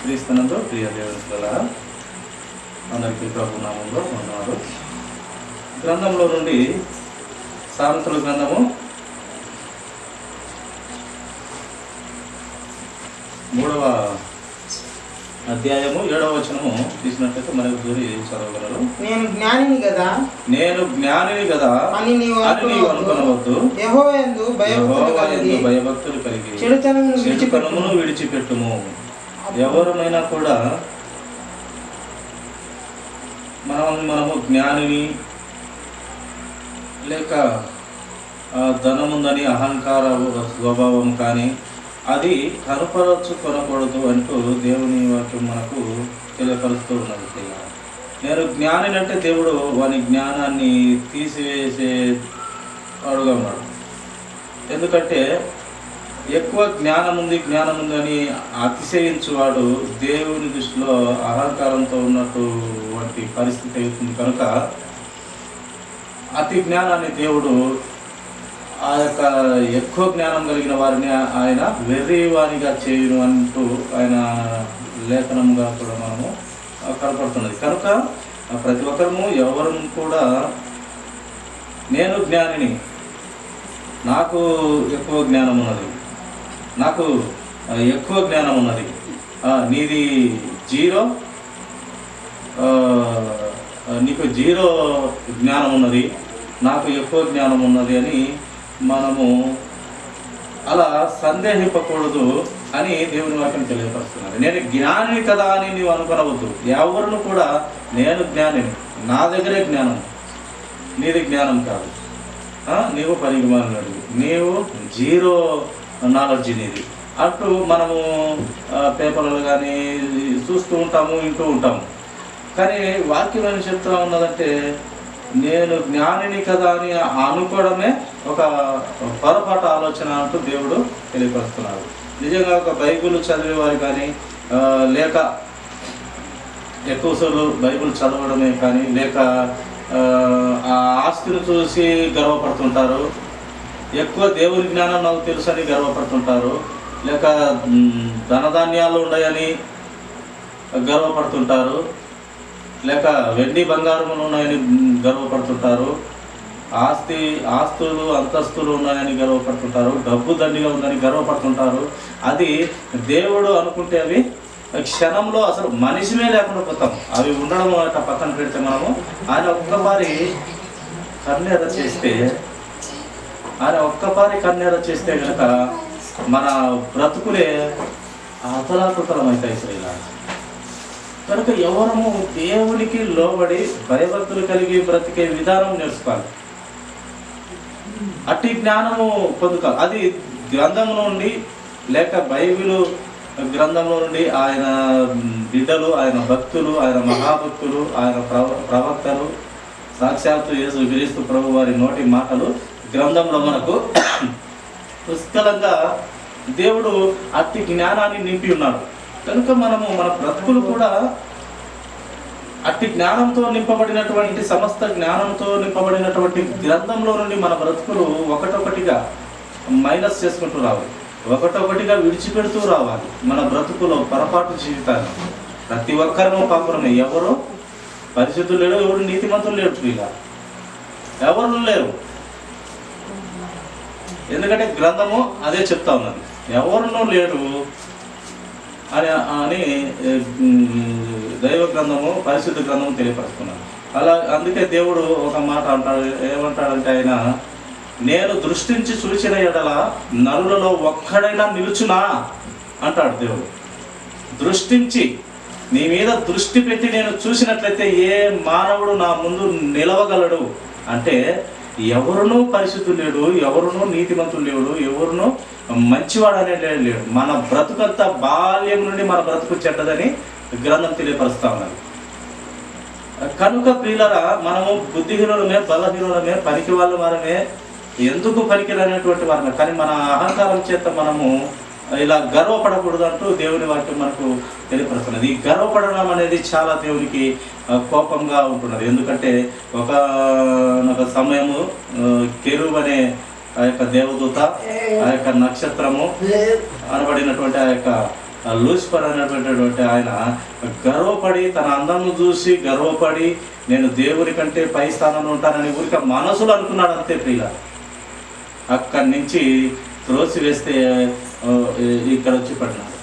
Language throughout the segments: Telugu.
క్రీస్తునందు ప్రియ దేవుని అందరికీ ప్రభు నామంలో వందనాలు. గ్రంథంలో నుండి సామెతల గ్రంథము 3వ అధ్యాయము 7వ వచనము తీసినట్లయితే మనకు దూరి చదవగలరు. నేను జ్ఞానిని కదా అని నీవు అనుకొనవద్దు. యెహోవా యందు భయభక్తులు కలిగి చెడుతనమును విడిచిపెట్టుము. ఎవరినైనా కూడా మనము జ్ఞానిని లేక ధనముందని అహంకార స్వభావం కానీ అది కనపరచుకొనకూడదు అంటూ దేవుని వాక్యం మనకు తెలియపరుస్తూ ఉన్నది. నేను జ్ఞానిని అంటే దేవుడు వాని జ్ఞానాన్ని తీసివేసే వాడుగా ఉన్నాడు. ఎందుకంటే ఎక్కువ జ్ఞానం ఉంది అని అతిశయించువాడు దేవుని దృష్టిలో అహంకారంతో ఉన్నటువంటి పరిస్థితి అవుతుంది. కనుక అతి జ్ఞానాన్ని దేవుడు ఆ యొక్క ఎక్కువ జ్ఞానం కలిగిన వారిని ఆయన వెర్రివానిగా చేయును అంటూ ఆయన లేఖనంగా కూడా మనము కనపడుతున్నది. కనుక ప్రతి ఒక్కరము ఎవరు కూడా నేను జ్ఞానిని, నాకు ఎక్కువ జ్ఞానం ఉన్నది, నాకు ఎక్కువ జ్ఞానం ఉన్నది, నీది జీరో, నీకు జీరో జ్ఞానం ఉన్నది, నాకు ఎక్కువ జ్ఞానం ఉన్నది అని మనము అలా సందేహింపకూడదు అని దేవుని వాక్యం తెలియపరుస్తున్నది. నేను జ్ఞానిని కదా అని నీవు అనుకొనవద్దు. ఎవరిని కూడా నేను జ్ఞానిని, నా దగ్గరే జ్ఞానం, నీది జ్ఞానం కాదు, నీవు పరిజ్ఞానుడు, నీవు జీరో నాలెడ్జ్ నీది అంటూ మనము పేపర్లు కానీ చూస్తూ ఉంటాము, వింటూ ఉంటాము. కానీ వాక్యం ఏమి చెప్తా ఉన్నదంటే నేను జ్ఞానిని కదా అని అనుకోవడమే ఒక పొరపాటు ఆలోచన అంటూ దేవుడు తెలియపరుస్తున్నాడు. నిజంగా ఒక బైబిల్ చదివేవారు కానీ లేక ఎక్కువసార్లు బైబిల్ చదవడమే కానీ లేక ఆ ఆస్తిని చూసి గర్వపడుతుంటారు, ఎక్కువ దేవుని జ్ఞానం నాకు తెలుసు అని గర్వపడుతుంటారు, లేక ధనధాన్యాలు ఉన్నాయని గర్వపడుతుంటారు, లేక వెండి బంగారములు ఉన్నాయని గర్వపడుతుంటారు, ఆస్తులు అంతస్తులు ఉన్నాయని గర్వపడుతుంటారు, డబ్బు దండిగా ఉందని గర్వపడుతుంటారు. అది దేవుడు అనుకుంటే అవి క్షణంలో అసలు మనిషినే లేకుండా పోతాం. అవి ఉండడం పక్కన పెడితే మనము ఆయన ఒక్కసారి కన్నెర చేస్తే కనుక మన బ్రతుకులే అతలాకుతలం అవుతాయి శ్రీలా. కనుక ఎవరము దేవునికి లోబడి భయభక్తులు కలిగి బ్రతికే విధానం నేర్చుకోవాలి. అట్టి జ్ఞానము పొందుకోవాలి. అది గ్రంథము నుండి లేక బైబిలు గ్రంథంలో నుండి ఆయన బిడ్డలు, ఆయన భక్తులు, ఆయన మహాభక్తులు, ఆయన ప్రవక్తలు, సాక్షాత్తు యేసు క్రీస్తు ప్రభు వారి నోటి మాటలు గ్రంథంలో మనకు పుష్కలంగా దేవుడు అట్టి జ్ఞానాన్ని నింపి ఉన్నాడు. కనుక మనము మన బ్రతుకులు కూడా అట్టి జ్ఞానంతో నింపబడినటువంటి సమస్త జ్ఞానంతో నింపబడినటువంటి గ్రంథంలో నుండి మన బ్రతుకులు ఒకటొకటిగా మైనస్ చేసుకుంటూ రావాలి, ఒకటొకటిగా విడిచిపెడుతూ రావాలి. మన బ్రతుకులో పొరపాటు జీవితాన్ని ప్రతి ఒక్కరూ పాపమే, ఎవరు పరిశుద్ధులు లేడు, ఎవరు నీతిమంతులు లేడు, ఇలా ఎవరు లేరు. ఎందుకంటే గ్రంథము అదే చెప్తా ఉన్నది, ఎవరునూ లేరు అని దైవ గ్రంథము పరిశుద్ధ గ్రంథము తెలియపరుస్తున్నారు. అలా అందుకే దేవుడు ఒక మాట అంటాడు, ఏమంటాడంటే ఆయన నేను దృష్టించి చూసిన ఎడల నరులలో ఒక్కడైనా నిలుచునా అంటాడు దేవుడు. దృష్టించి నీ మీద దృష్టి పెట్టి నేను చూసినట్లయితే ఏ మానవుడు నా ముందు నిలవగలడు అంటే ఎవరునూ పరిశుద్ధులు లేడు, ఎవరునూ నీతిమంతులు లేడు, ఎవరునూ మంచివాడు అనేది లేడు. మన బ్రతుకంతా బాల్యం నుండి మన బ్రతుకు చెడ్డదని గ్రంథం తెలియపరుస్తా ఉన్నది. కనుక ప్రియులరా మనము బుద్ధిహీనులమే, బలహీనులమే, పనికి వాళ్ళ వారమే, ఎందుకు పనికిరానటువంటి వారమే. కానీ మన అహంకారం చేత మనము ఇలా గర్వపడకూడదు అంటూ దేవుని వాక్యం మనకు తెలియపరుస్తున్నది. ఈ గర్వపడడం అనేది చాలా దేవునికి కోపంగా ఉంటున్నది. ఎందుకంటే ఒక సమయము కెరూబు అనే ఆ యొక్క దేవదూత, ఆ యొక్క నక్షత్రము అనబడినటువంటి ఆ యొక్క లూసిఫర్ అనేటువంటి ఆయన గర్వపడి, తన అందమును చూసి గర్వపడి, నేను దేవుని కంటే పై స్థానంలో ఉంటానని ఊరిక మనసులో అనుకున్నాడు అంతే ప్రియుల. అక్కడి నుంచి త్రోసి వేస్తే ఇక్కడ వచ్చి పడినాడు.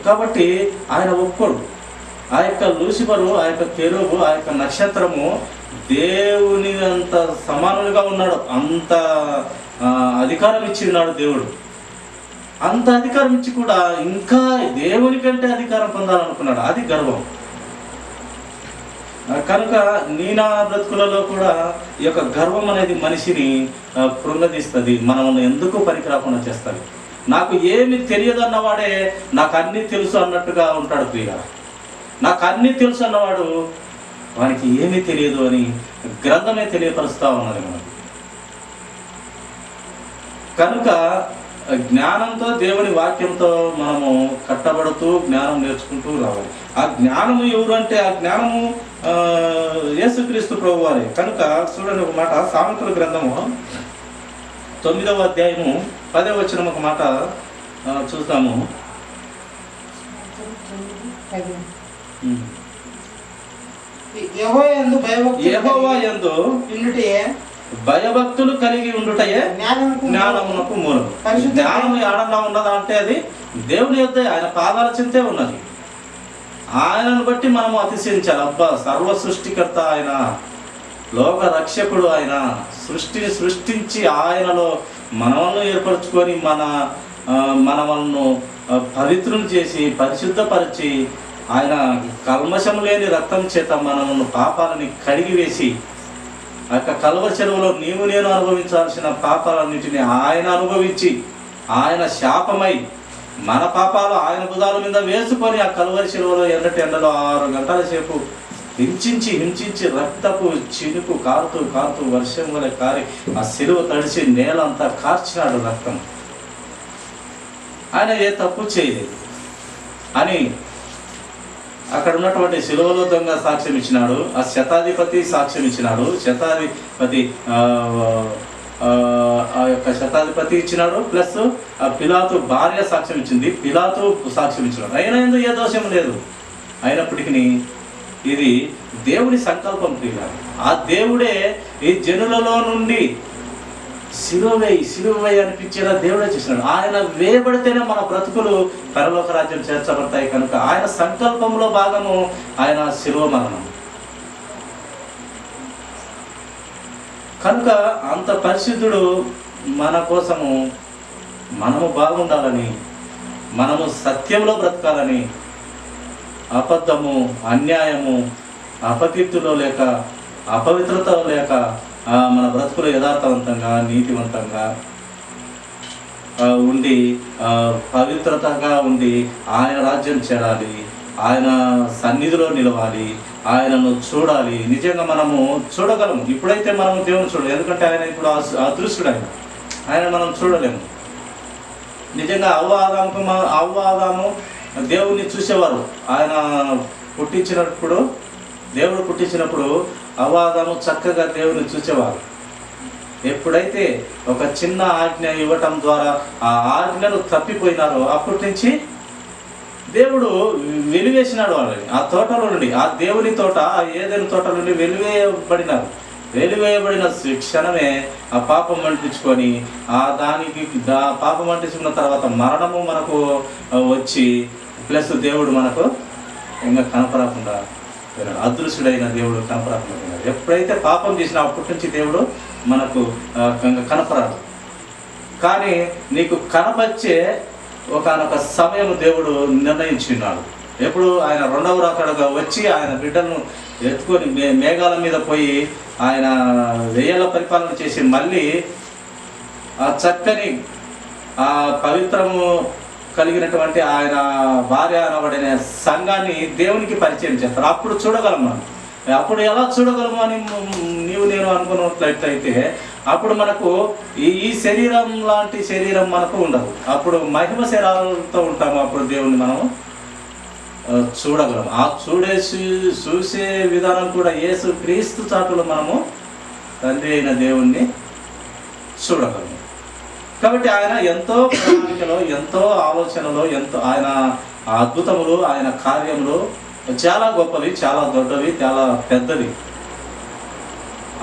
కాబట్టి ఆయన ఒప్పుకోడు. ఆ యొక్క లూసిఫరు, ఆ యొక్క కెరూబు, ఆ యొక్క నక్షత్రము దేవుని అంత సమానులుగా ఉన్నాడు. అంత అధికారం ఇచ్చి ఉన్నాడు దేవుడు. అంత అధికారం ఇచ్చి కూడా ఇంకా దేవుని కంటే అధికారం పొందాలనుకున్నాడు. అది గర్వం. కనుక నా బ్రతుకులలో కూడా ఈ యొక్క గర్వం అనేది మనిషిని కృంగదీస్తుంది, మనల్ని ఎందుకు పనికి రాకుండా చేస్తుంది. నాకు ఏమి తెలియదు అన్నవాడే నాకు అన్నీ తెలుసు అన్నట్టుగా ఉంటాడు ప్రియ. నాకు అన్నీ తెలుసు అన్నవాడు వానికి ఏమీ తెలియదు అని గ్రంథమే తెలియపరుస్తూ ఉన్నది మనకు. కనుక జ్ఞానంతో, దేవుని వాక్యంతో మనము కట్టబడుతూ జ్ఞానం నేర్చుకుంటూ రావాలి. ఆ జ్ఞానము ఎవరు అంటే, ఆ జ్ఞానము యేసుక్రీస్తు ప్రభు వారే. కనుక చూడండి ఒక మాట, సామెతల గ్రంథము 9వ అధ్యాయము 10వ వచనం ఒక మాట చూస్తాము. యెహోవా యందు భయభక్తులు కలిగి ఉండుటయే జ్ఞానమునకు మూలం. జ్ఞానము ఏడన్నా ఉన్నదా అంటే అది దేవుని యొద్ద, ఆయన పాదాల చింతే ఉన్నది. ఆయనను బట్టి మనము అతిశయించాలి. అబ్బా, సర్వ సృష్టికర్త ఆయన, లోక రక్షకుడు ఆయన, సృష్టిని సృష్టించి ఆయనలో మనవలను ఏర్పరచుకొని మనవలను పవిత్రులు చేసి పరిశుద్ధపరిచి, ఆయన కల్మషం లేని రక్తం చేత మనము పాపాలని కడిగివేసి, ఆ యొక్క కల్వరి చెరువులో నీవు నేను అనుభవించాల్సిన పాపాలన్నింటినీ ఆయన అనుభవించి, ఆయన శాపమై మన పాపాలు ఆయన భుజాల మీద వేసుకొని ఆ కల్వరి చెరువులో ఎండటి ఎండలో 6 గంటల సేపు హింసించి రక్తపు చినుకు కారుతూ వర్షం వలె కారి ఆ శిలువ తడిచి నేలంతా కార్చినాడు రక్తం. ఆయన ఏ తప్పు చేయలేదు అని అక్కడ ఉన్నటువంటి శిలువలో దొంగ సాక్ష్యం ఇచ్చినాడు. ఆ శతాధిపతి సాక్ష్యం ఇచ్చినాడు. ఆ యొక్క శతాధిపతి ఇచ్చినాడు. ప్లస్ ఆ పిలాతు భార్య సాక్ష్యం ఇచ్చింది. పిలాతు సాక్ష్యం ఇచ్చినాడు. అయినా ఎందుకు ఏ దోషం లేదు. అయినప్పటికీ ఇది దేవుని సంకల్పం ప్రియుల. ఆ దేవుడే ఈ జనులలో నుండి సిలువై అనిపించేలా దేవుడే చేసినాడు. ఆయన వేయబడితేనే మన బ్రతుకులు పరలోక రాజ్యం చేర్చబడతాయి. కనుక ఆయన సంకల్పంలో భాగము ఆయన శిలువ మరణం. కనుక అంత పరిశుద్ధుడు మన కోసము, మనము బాగుండాలని, మనము సత్యంలో బ్రతకాలని, అబద్ధము, అన్యాయము, అపకీర్తిలో లేక, అపవిత్రత లేక మన బ్రతుకులు యథార్థవంతంగా, నీతివంతంగా ఉండి, పవిత్రతగా ఉండి ఆయన రాజ్యం చేరాలి, ఆయన సన్నిధిలో నిలవాలి, ఆయనను చూడాలి. నిజంగా మనము చూడగలము. ఇప్పుడైతే మనము దేవుని చూడలేము, ఎందుకంటే ఆయన ఇప్పుడు అదృశ్యుడు. ఆయన మనం చూడలేము. నిజంగా అవ్వ ఆదాము దేవుణ్ణి చూసేవారు. ఆయన దేవుడు పుట్టించినప్పుడు అవ్వ ఆదాము చక్కగా దేవుని చూసేవారు. ఎప్పుడైతే ఒక చిన్న ఆజ్ఞ ఇవ్వటం ద్వారా ఆ ఆజ్ఞను తప్పిపోయినారో అప్పటి నుంచి దేవుడు వెలివేసినాడు వాళ్ళని. ఆ తోటలో నుండి, ఆ దేవుని తోట, ఆ ఏదైనా తోట నుండి వెలివేయబడిన క్షణమే ఆ పాపం అంటించుకొని, పాపం అంటించుకున్న తర్వాత మరణము మనకు వచ్చి, ప్లస్ దేవుడు మనకు ఇంకా కనపడకుండా పోయినాడు. అదృశ్యుడైన దేవుడు కనపడకుండా పోయినాడు. ఎప్పుడైతే పాపం చేసినా అప్పటి నుంచి దేవుడు మనకు కనపరాడు. కానీ నీకు కనపచ్చే ఒకనొక సమయం దేవుడు నిర్ణయించున్నాడు. ఎప్పుడు ఆయన 2వ రాకడగా వచ్చి ఆయన బిడ్డలను ఎత్తుకొని మేఘాల మీద పోయి ఆయన 1000 ఏళ్ల పరిపాలన చేసి మళ్ళీ ఆ చక్కని ఆ పవిత్రము కలిగినటువంటి ఆయన భార్య అనబడిన సంఘాన్ని దేవునికి పరిచయం చేస్తారు. అప్పుడు చూడగలం మనం. అప్పుడు ఎలా చూడగలము అని నీవు నేను అనుకున్నట్లయితే అప్పుడు మనకు ఈ శరీరం లాంటి శరీరం మనకు ఉండదు. అప్పుడు మహిమ శరీరాలతో ఉంటాము. అప్పుడు దేవుణ్ణి మనము చూడగలం. ఆ చూసే విధానం కూడా యేసు క్రీస్తు చాటులో మనము తండ్రి అయిన దేవుణ్ణి చూడగలము. కాబట్టి ఆయన ఎంతో ప్రణాళికలో, ఎంతో ఆలోచనలో, ఎంతో ఆయన అద్భుతములు, ఆయన కార్యములు చాలా గొప్పవి, చాలా దొడ్డవి, చాలా పెద్దవి.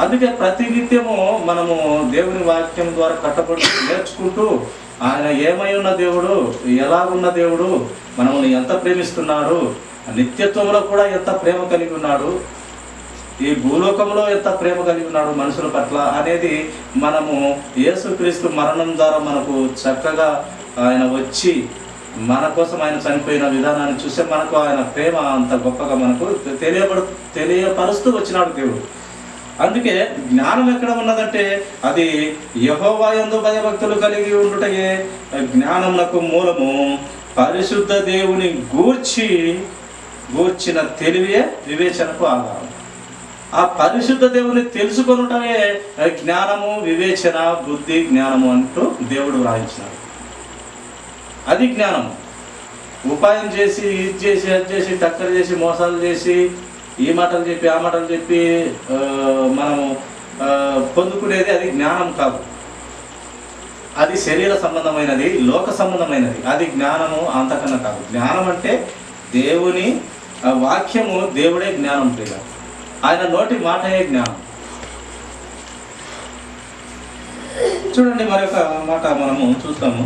అందుకే ప్రతినిత్యము మనము దేవుని వాక్యం ద్వారా కట్టబడి నేర్చుకుంటూ ఆయన ఏమై ఉన్న దేవుడు, ఎలాగున్న దేవుడు, మనల్ని ఎంత ప్రేమిస్తున్నాడు, నిత్యత్వంలో కూడా ఎంత ప్రేమ కలిగి ఉన్నాడు, ఈ భూలోకంలో ఎంత ప్రేమ కలిగి ఉన్నాడు మనుషుల పట్ల అనేది మనము యేసుక్రీస్తు మరణం ద్వారా మనకు చక్కగా ఆయన వచ్చి మన కోసం ఆయన చనిపోయిన విధానాన్ని చూస్తే మనకు ఆయన ప్రేమ అంత గొప్పగా మనకు తెలియపరుస్తూ వచ్చినాడు దేవుడు. అందుకే జ్ఞానం ఎక్కడ ఉన్నదంటే అది యెహోవా యందు భయభక్తులు కలిగి ఉండుటయే జ్ఞానమునకు మూలము. పరిశుద్ధ దేవుని గూర్చిన తెలివే వివేచనకు ఆధారం. ఆ పరిశుద్ధ దేవుని తెలుసుకొనుటమే జ్ఞానము, వివేచన, బుద్ధి, జ్ఞానము అంటూ దేవుడు వ్రాయించినాడు. అది జ్ఞానము. ఉపాయం చేసి, ఇది చేసి, అది చేసి, టక్కర్ చేసి, మోసాలు చేసి, ఈ మాటలు చెప్పి, ఆ మాటలు చెప్పి మనము పొందుకునేది అది జ్ఞానం కాదు. అది శరీర సంబంధమైనది, లోక సంబంధమైనది. అది జ్ఞానము అంతకన్నా కాదు. జ్ఞానం అంటే దేవుని వాక్యము, దేవుడే జ్ఞానం ప్రియ. ఆయన నోటి మాటయే జ్ఞానం. చూడండి, మరొక మాట మనము చూస్తాము.